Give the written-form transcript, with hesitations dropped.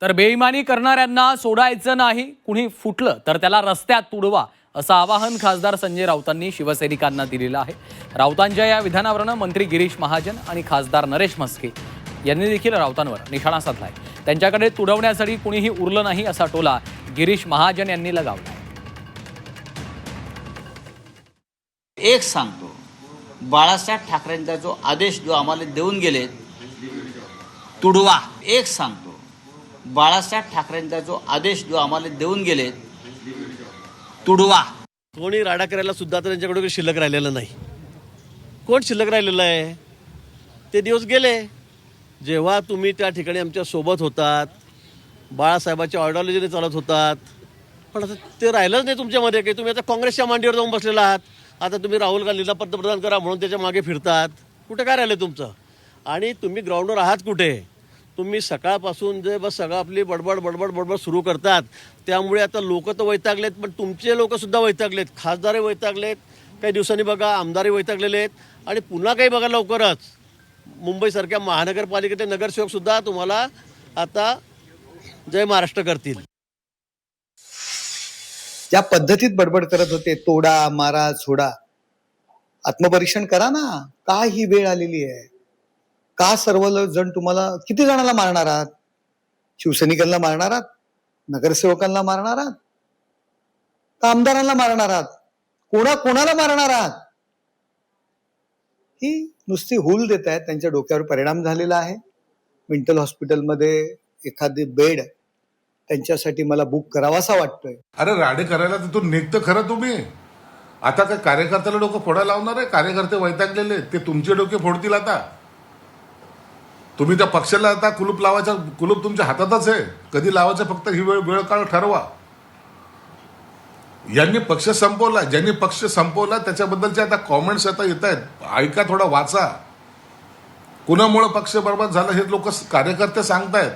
तर बेईमानी करणाऱ्यांना सोडायचं नाही, कुणी फुटलं तर त्याला रस्त्यात तुडवा, असं आवाहन खासदार संजय राऊतांनी शिवसैनिकांना दिलेलं आहे. राऊतांच्या या विधानावरून मंत्री गिरीश महाजन आणि खासदार नरेश म्हस्के यांनी देखील राऊतांवर निशाणा साधलाय. त्यांच्याकडे तुडवण्यासाठी कुणीही उरलं नाही असा टोला गिरीश महाजन यांनी लगावला. एक सांगतो, बाळासाहेब ठाकरेंचा जो आदेश जो आम्हाला देऊन गेले तुडवा, एक सांगतो, बाळासाहेब ठाकरेंचा जो आदेश जो आम्हाला देऊन गेले तुडवा. कोणी राडा करायला सुद्धा तर त्यांच्याकडे काही शिल्लक राहिलेलं नाही. कोण शिल्लक राहिलेलं आहे? ते दिवस गेले जेव्हा तुम्ही त्या ठिकाणी आमच्या सोबत होतात, बाळासाहेबांच्या आयडिओलॉजीने चालत होतात. पण आता ते राहिलंच नाही तुमच्यामध्ये, की तुम्ही आता काँग्रेसच्या मांडीवर जाऊन बसलेला आहात. आता तुम्ही राहुल गांधीला पंतप्रधान करा म्हणून त्याच्या मागे फिरतात. कुठे काय राहिलं तुमचं? आणि तुम्ही ग्राउंडवर आहात कुठे? तुम्ही सकाळपासून जे बस सगळं आपली बडबड सुरू करतात. त्यामुळे आता लोक तर वैतागलेत, पण तुमचे लोकसुद्धा वैतागलेत. खासदारही वैतागलेत, काही दिवसांनी बघा आमदारही वैतागलेले आहेत. आणि पुन्हा काही बघा लवकरच मुंबईसारख्या महानगरपालिकेचे नगरसेवकसुद्धा तुम्हाला आता जय महाराष्ट्र करतील. ज्या पद्धतीत बडबड करत होते, तोडा मारा सोडा, आत्मपरीक्षण करा ना. का ही वेळ आलेली आहे? का सर्व जण तुम्हाला किती जणांना मारणार आहात? शिवसैनिकांना मारणार आहात? नगरसेवकांना मारणार आहात? का आमदारांना मारणार आहात? कोणाला मारणार आहात? ही नुसती हूल देत आहेत. त्यांच्या डोक्यावर परिणाम झालेला आहे. मेंटल हॉस्पिटलमध्ये एखादी बेड त्यांच्यासाठी मला बुक करावासा वाटतोय. अरे राडे करायला तिथून निघतं खरं तुम्ही. आता काय कार्यकर्त्याला डोकं फोडायला लावणार आहे? कार्यकर्ते वैतागलेले, ते तुमचे डोके फोडतील. आता तुम्ही त्या पक्षाला आता कुलूप तुमच्या हातातच आहे. कधी लावायचं फक्त ही वेळ काळ ठरवा. यांनी पक्ष संपवला, ज्यांनी पक्ष संपवला त्याच्याबद्दलचे आता कॉमेंट्स आता येत आहेत. ऐका, थोडा वाचा. कुणामुळे पक्ष बर्बाद झाला हे लोक कार्यकर्ते सांगतायत.